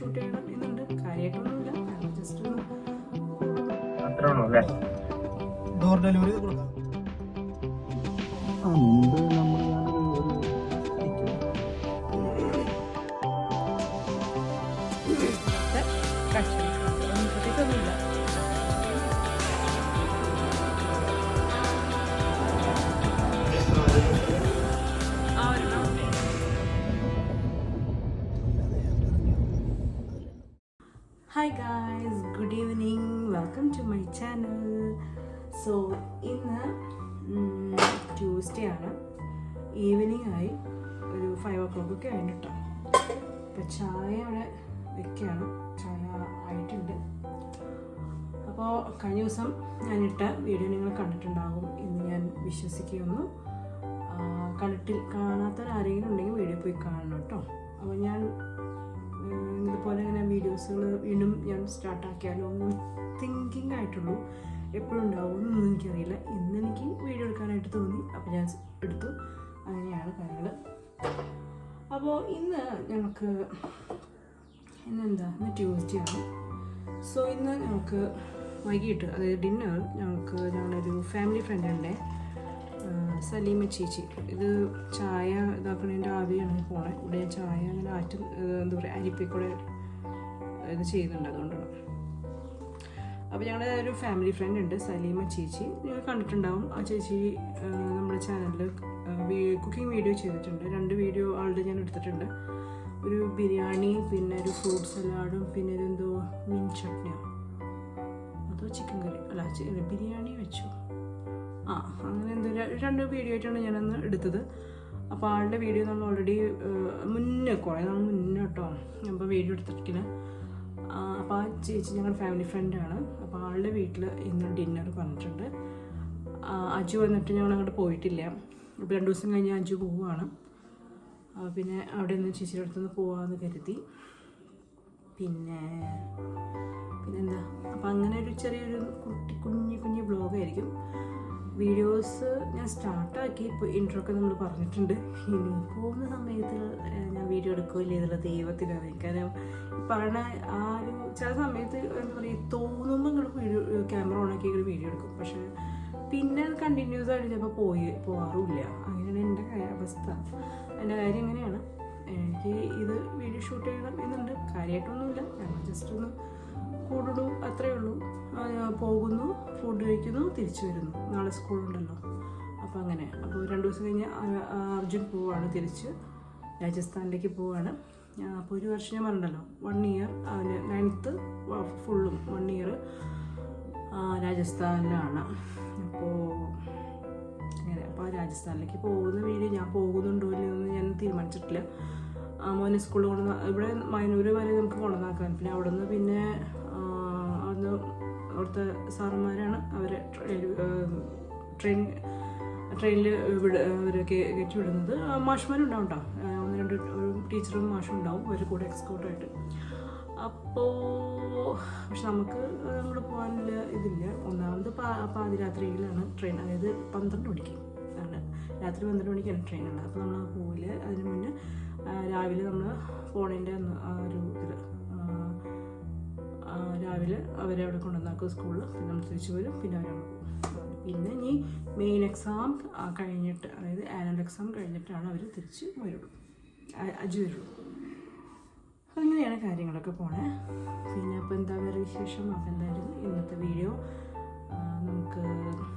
Shoot ചെയ്യണം എന്നുണ്ട്. കാര്യമായിട്ടൊന്നുമില്ല, just door delivery കൊടുക്കാം. പ്രത്യേകിച്ചൊന്നുമില്ല. Hi guys, good evening, welcome to my channel. So ഇന്ന് ട്യൂസ്ഡേ ആണ്, ഈവനിങ് ആയി, ഒരു 5 o'clock ഒക്കെ ആയിട്ടോ. അപ്പോൾ ചായ അവിടെ വെക്കുകയാണ്, ചായ ആയിട്ടുണ്ട്. അപ്പോൾ കഴിഞ്ഞ ദിവസം ഞാനിട്ട വീഡിയോ നിങ്ങൾ കണ്ടിട്ടുണ്ടാകും എന്ന് ഞാൻ വിശ്വസിക്കുന്നു. കാണാത്തവരാരെങ്കിലും ഉണ്ടെങ്കിൽ വീഡിയോ പോയി കാണണം കേട്ടോ. അപ്പോൾ ഞാൻ ഇതുപോലെ ഇങ്ങനെ വീഡിയോസുകൾ വീണ്ടും ഞാൻ സ്റ്റാർട്ടാക്കിയാലോ എന്ന് തിങ്കിങ് ആയിട്ടുള്ളൂ. എപ്പോഴും ഉണ്ടാവുമെന്നൊന്നും എനിക്കറിയില്ല. ഇന്നെനിക്ക് വീഡിയോ എടുക്കാനായിട്ട് തോന്നി, അപ്പോൾ ഞാൻ എടുത്തു. അങ്ങനെയാണ് കാര്യങ്ങൾ. അപ്പോൾ ഇന്ന് ഞങ്ങൾക്ക് ഇന്ന് ട്യൂസ്ഡേ ആണ്. സോ ഇന്ന് ഞങ്ങൾക്ക് വൈകിട്ട്, അതായത് ഡിന്നർ, ഞങ്ങളുടെ ഒരു ഫാമിലി ഫ്രണ്ടുണ്ട്, സലീമ ചേച്ചി. ഇത് ചായ ഇതാക്കണതിൻ്റെ ആവിയാണ് പോണേ. ഇവിടെ ചായ അങ്ങനെ എന്താ പറയുക, അരിപ്പിക്കൂടെ ഇത് ചെയ്യുന്നുണ്ട്, അതുകൊണ്ടാണ്. അപ്പോൾ ഞങ്ങളുടെ ഒരു ഫാമിലി ഫ്രണ്ട് ഉണ്ട്, സലീമ ചേച്ചി. നിങ്ങൾ കണ്ടിട്ടുണ്ടാവും. ആ ചേച്ചി നമ്മുടെ ചാനലിൽ കുക്കിംഗ് വീഡിയോ ചെയ്തിട്ടുണ്ട്. 2 വീഡിയോ ആളുടെ ഞാൻ എടുത്തിട്ടുണ്ട്. ഒരു ബിരിയാണി, പിന്നെ ഒരു ഫ്രൂട്ട് സലാഡും, പിന്നെ ഒരു എന്തോ മീൻ ചട്നിയോ അതോ ചിക്കൻ കറി, അല്ല ബിരിയാണി വെച്ചു, അങ്ങനെ എന്തോ 2 വീഡിയോ ആയിട്ടാണ് ഞാനന്ന് എടുത്തത്. അപ്പോൾ ആളുടെ വീഡിയോ നമ്മൾ ഓൾറെഡി കുറേ നാൾ മുന്നേ കേട്ടോ അപ്പോൾ വീഡിയോ എടുത്തിട്ടില്ല. അപ്പോൾ ആ ചേച്ചി ഞങ്ങളുടെ ഫാമിലി ഫ്രണ്ടാണ്. അപ്പോൾ ആളുടെ വീട്ടിൽ ഇന്ന് ഡിന്നർ പറഞ്ഞിട്ടുണ്ട്. അജു വന്നിട്ട് ഞങ്ങൾ അങ്ങോട്ട് പോയിട്ടില്ല. അപ്പോൾ 2 ദിവസം കഴിഞ്ഞ് അജു പോവുകയാണ്. പിന്നെ അവിടെ നിന്ന് ചേച്ചിയുടെ അടുത്തുനിന്ന് പോകാമെന്ന് കരുതി. പിന്നെന്താ, അപ്പോൾ അങ്ങനെ ഒരു ചെറിയൊരു കുഞ്ഞു ബ്ലോഗായിരിക്കും. വീഡിയോസ് ഞാൻ സ്റ്റാർട്ടാക്കി. ഇപ്പോൾ ഇൻട്രോ ഒക്കെ നമ്മൾ പറഞ്ഞിട്ടുണ്ട്. ഇനി പോകുന്ന സമയത്ത് ഞാൻ വീഡിയോ എടുക്കുകയില്ല എന്നുള്ള ദൈവത്തിനാണ്. കാരണം പറയണ ആ ഒരു ചില സമയത്ത് എന്താ പറയുക, തോന്നുമ്പോൾ നിങ്ങൾ ക്യാമറ ഓണാക്കി വീഡിയോ എടുക്കും. പക്ഷേ പിന്നെ അത് കണ്ടിന്യൂസ് ആയിട്ട് ചിലപ്പോൾ പോകാറുമില്ല. അങ്ങനെയാണ് എൻ്റെ അവസ്ഥ. എൻ്റെ കാര്യം എങ്ങനെയാണ്. എനിക്ക് ഇത് വീഡിയോ ഷൂട്ട് ചെയ്യണം എന്നുണ്ട്. കാര്യമായിട്ടൊന്നുമില്ല, ഞങ്ങൾ ജസ്റ്റ് ഒന്ന് കൂടുള്ളൂ, അത്രയേ ഉള്ളൂ. പോകുന്നു, ഫുഡ് കഴിക്കുന്നു, തിരിച്ചു വരുന്നു. നാളെ സ്കൂളുണ്ടല്ലോ, അപ്പോൾ അങ്ങനെ. അപ്പോൾ 2 ദിവസം കഴിഞ്ഞ് അർജുൻ പോവുകയാണ്, തിരിച്ച് രാജസ്ഥാനിലേക്ക് പോവുകയാണ്. അപ്പോൾ ഒരു വർഷം ഞാൻ പറഞ്ഞല്ലോ, 1 year, അവന് 9th ഫുള്ളും 1 year രാജസ്ഥാനിലാണ്. അപ്പോൾ രാജസ്ഥാനിലേക്ക് പോകുന്ന വീഡിയോ ഞാൻ പോകുന്നുണ്ടോ ഇല്ലെന്ന് ഞാൻ തീരുമാനിച്ചിട്ടില്ല. മോനെ സ്കൂളിൽ ഇവിടെ മൈനൂർ വരെ നമുക്ക് കൊണ്ടുവന്നാക്കാൻ. പിന്നെ അവിടെ നിന്ന് അവിടുത്തെ സാറന്മാരാണ് അവരെ ട്രെയിനിൽ അവരൊക്കെ കയറ്റി വിടുന്നത്. മാഷ്മാരുണ്ടാവും കേട്ടോ, 1-2 ടീച്ചറും മാഷും ഉണ്ടാവും അവർ കൂടെ എക്സ്കോർട്ടായിട്ട്. അപ്പോൾ പക്ഷെ നമുക്ക് നമ്മൾ പോകാനുള്ള ഇതില്ല. ഒന്നാമത് പാതിരാത്രിയിലാണ് ട്രെയിൻ, അതായത് 12 മണിക്ക് ആണ്, രാത്രി 12 മണിക്കാണ് ട്രെയിനുള്ളത്. അപ്പോൾ നമ്മൾ പോവില്ല. അതിന് മുന്നേ രാവിലെ നമ്മൾ പോണേൻ്റെ ആ ഒരു ഇതിൽ രാവിലെ അവരെ അവിടെ കൊണ്ടുവന്നാക്കും സ്കൂളിൽ. പിന്നെ നമ്മൾ തിരിച്ചു വരും, പിന്നെ അവരവിടെ പോകും. പിന്നെ ഇനി മെയിൻ എക്സാം കഴിഞ്ഞിട്ട്, അതായത് ആനുവൽ എക്സാം കഴിഞ്ഞിട്ടാണ് അവർ തിരിച്ച് വരുള്ളൂ, അജു വരുള്ളൂ. അങ്ങനെയാണ് കാര്യങ്ങളൊക്കെ പോണേ. പിന്നെ അപ്പോൾ എന്താ വേറെ വിശേഷം. അപ്പോൾ എന്തായാലും ഇന്നത്തെ വീഡിയോ നമുക്ക്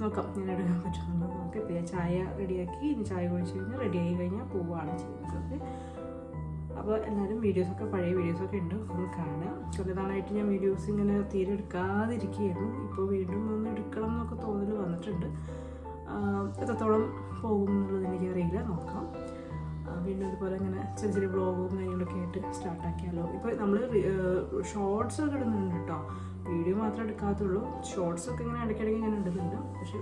നോക്കാം, ഞാൻ എടുക്കാൻ പറ്റുന്നുണ്ടോ നോക്കാം. ഇപ്പോൾ ചായ റെഡിയാക്കി, ഇനി ചായ കുടിച്ച് കഴിഞ്ഞാൽ റെഡിയായി കഴിഞ്ഞാൽ പോവുകയാണ് ചെയ്യുന്നത്. അപ്പോൾ എല്ലാവരും വീഡിയോസൊക്കെ, പഴയ വീഡിയോസൊക്കെ ഉണ്ട്, ഒന്ന് കാണുക. കുറേ നാളായിട്ട് ഞാൻ വീഡിയോസ് ഇങ്ങനെ തീരെ എടുക്കാതിരിക്കുകയായിരുന്നു. ഇപ്പോൾ വീണ്ടും ഒന്ന് എടുക്കണം എന്നൊക്കെ തോന്നൽ വന്നിട്ടുണ്ട്. എത്രത്തോളം പോകും എന്നുള്ളത് എനിക്കറിയില്ല, നോക്കാം. വീണ്ടും ഇതുപോലെ ഇങ്ങനെ ചെറിയ വ്ളോഗും കാര്യങ്ങളൊക്കെ ആയിട്ട് സ്റ്റാർട്ടാക്കിയാലോ. ഇപ്പോൾ നമ്മൾ ഷോർട്സൊക്കെ ഇടുന്നുണ്ട് കേട്ടോ, വീഡിയോ മാത്രമേ എടുക്കാത്തുള്ളൂ. ഷോർട്സൊക്കെ ഇങ്ങനെ ഇടയ്ക്കിടയ്ക്ക് ഞാൻ ഇടുന്നുണ്ട്. പക്ഷെ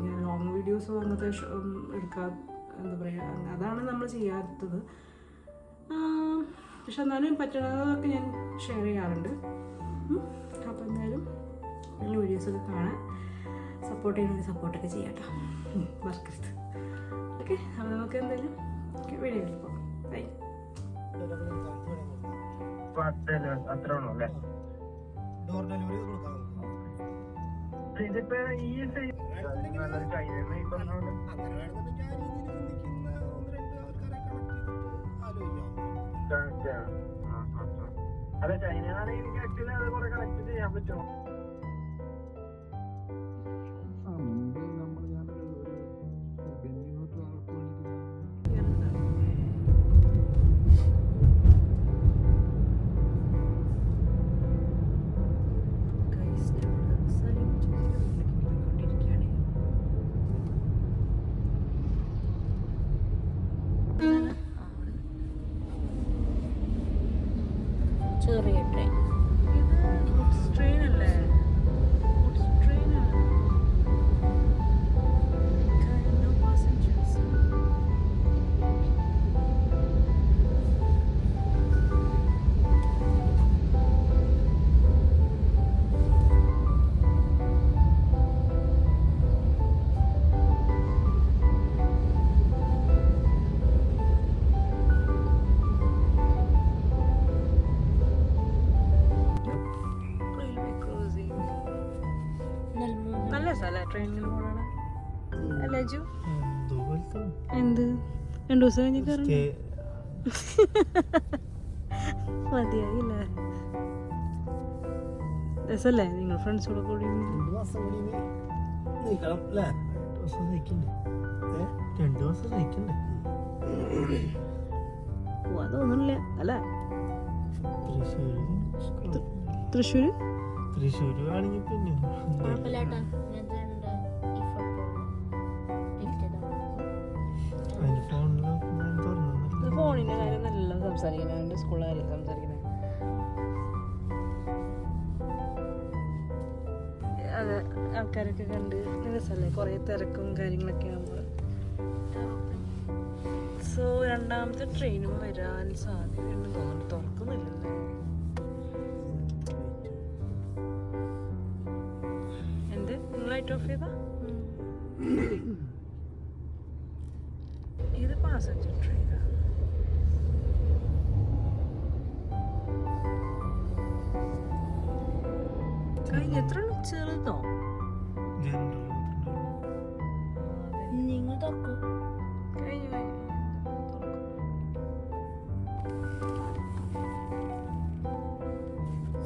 ഞാൻ ലോങ് വീഡിയോസോ അങ്ങനത്തെ എന്താ പറയുക, അതാണ് നമ്മൾ ചെയ്യാത്തത്. പക്ഷെ എന്നാലും പറ്റുന്നതൊക്കെ ഞാൻ ഷെയർ ചെയ്യാറുണ്ട്. അപ്പോൾ എന്തായാലും നല്ല വീഡിയോസൊക്കെ കാണാൻ സപ്പോർട്ട് ചെയ്യണമെങ്കിൽ സപ്പോർട്ടൊക്കെ ചെയ്യാം കേട്ടോ, മറക്കരുത്. ഓക്കെ, അപ്പോൾ നമുക്ക് എന്തായാലും വീഡിയോയിൽ പോകാം. ബൈ. അത്ര ഉള്ളൂ അല്ലേ? ഡോർ ഡെലിവറി കൊടുക്കാം. ഇതിപ്പോ ഈ നല്ലൊരു ചൈനന്ന് ഈ പറഞ്ഞ പോലെ അങ്ങനെ വേണമെന്നുണ്ടെങ്കിൽ ആ രീതിയിൽ ചിന്തിക്കുന്ന ഒന്ന് രണ്ട് ആൾക്കാരെ കണക്ട് ചെയ്തിട്ട് ആലോചിക്കാം. കണക്ട് ചെയ്യണം. അല്ല ചൈനയാണെങ്കിൽ എനിക്ക് ആക്ച്വലി അത് കുറെ കണക്ട് ചെയ്യാൻ പറ്റും. ചെറിയ ട്രെയിൻ. ഇത് ഗുഡ്സ് ട്രെയിൻ അല്ലേ? ഗുഡ്സ് ട്രെയിനാണ്. No passengers. നല്ല സ്ഥലം ട്രെയിനിൽ പോകണ അല്ലേ അജു? എന്ത് 2 ദിവസം കഴിഞ്ഞിട്ട് മതിയായില്ലേ? രസല്ലേ നിങ്ങൾ ഫ്രണ്ട്സോടെ കൂടി? 2 മാസം കൂടി നിൽക്കണം അല്ലേ? 2 ദിവസം നിൽക്കണ്ടേ? 2 ദിവസം നിൽക്കണ്ടേ? പോവാൻ തോന്നുന്നില്ല അല്ലേ? തൃശ്ശൂര് തൃശ്ശൂര് ആണെങ്കിൽ പിന്നെ കുഴപ്പമില്ലാട്ടാ. ഞാൻ ഇതുണ്ട്. ഈ ഫോട്ടോ ടിക്കറ്റ് അതിന്റെ ഫോണിൽ തുറന്നു. ഫോണിന്റെ കാര്യം നല്ല സംസാരിക്കുന്നത്, എൻ്റെ സ്കൂളിലെ കാര്യം സംസാരിക്കുന്നത്. അത് ആൾക്കാരൊക്കെ കണ്ട് രസമല്ലേ? കുറേ തിരക്കും കാര്യങ്ങളൊക്കെ ആകുമ്പോൾ. സോ രണ്ടാമത്തെ ട്രെയിനും വരാൻ സാധ്യതയുണ്ട് തോന്നുന്നു. തുറക്കുന്നില്ലല്ലേ? എന്ത് നിങ്ങൾ ലൈറ്റ് ഓഫ് ചെയ്താ? ഇത് പാസഞ്ചർ ട്രെയിനാണ്. കഴിഞ്ഞ എത്ര ചെറുതോ? നിങ്ങൾ തുറക്കും. കഴിഞ്ഞു കഴിഞ്ഞു.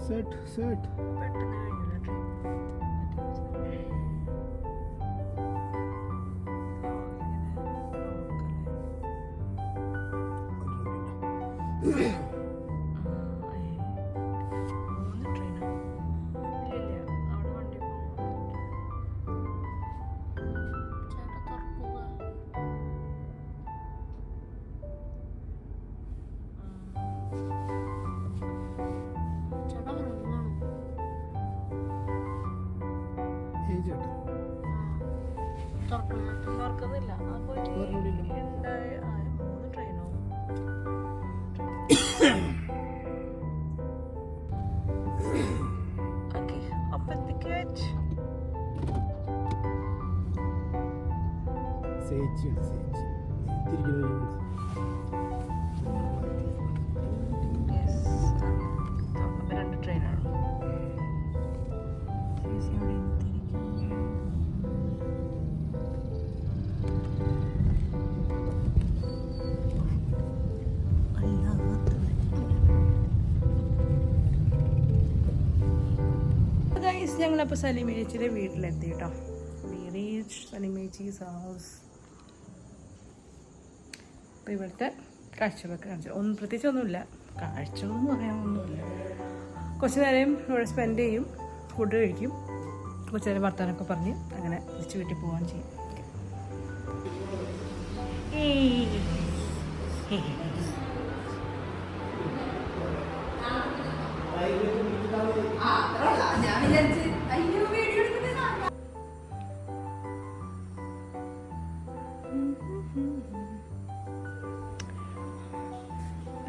സെറ്റ് പെട്ടെന്ന് കഴിഞ്ഞില്ല ട്രെയിൻ. മൂന്ന് ട്രെയിനാ? ഇല്ല അവിടെ വണ്ടി പോകും. ചേട്ടാ തുറക്കുക. ചേട്ടാ ഉറങ്ങണം. തുറക്കണം. തുറക്കുന്നില്ല. അപ്പൊ ഉണ്ടായ 3 ട്രെയിനോ? ഓക്കെ, അപ്പം ടിക്കറ്റ് അപ്പം 2 ട്രെയിനാണ്. ഞങ്ങളപ്പോൾ സലിമേച്ചിയുടെ വീട്ടിലെത്തി കേട്ടോ. വി റീച്ച് സലിമേച്ചീസ് ഹൗസ്. അപ്പോൾ ഇവിടുത്തെ കാഴ്ചകളൊക്കെ കാണിച്ചു. പ്രത്യേകിച്ച് ഒന്നുമില്ല, കാഴ്ചകളെന്ന് പറയാനൊന്നുമില്ല. കുറച്ച് നേരം ഇവിടെ സ്പെൻഡ് ചെയ്യും, ഫുഡ് കഴിക്കും, കുറച്ച് നേരം വർത്താനൊക്കെ പറഞ്ഞ് അങ്ങനെ തിരിച്ച് വീട്ടിൽ പോകാൻ ചെയ്യും.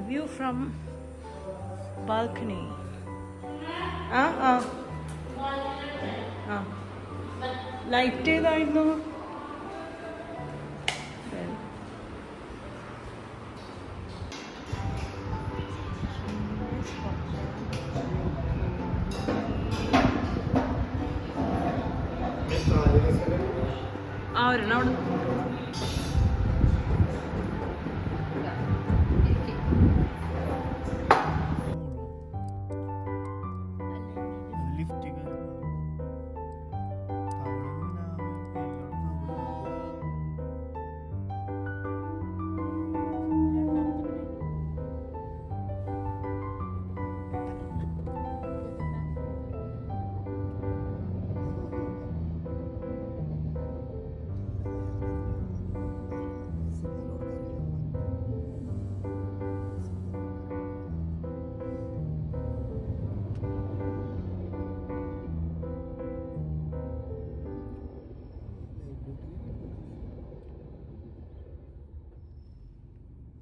View from balcony. ലൈറ്റ് ഏതായിരുന്നു? ആ ഒരെണ്ണം അവിടെ ലിഫ്റ്റ്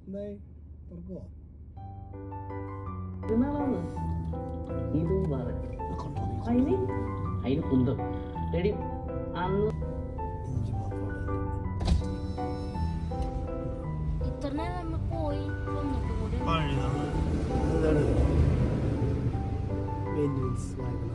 എന്തായി തുറക്കുവോ ഇതും വേറെ അതിന് കുന്തം എടി അന്ന് ഇഞ്ചി മാത്രമേ ഇത്ര നേരം നമ്മൾ പോയി വന്നിട്ട് കൂടി പഴയതാണ് ഇതാണ് മെയിൻ്റെനൻസ് വാങ്ങണം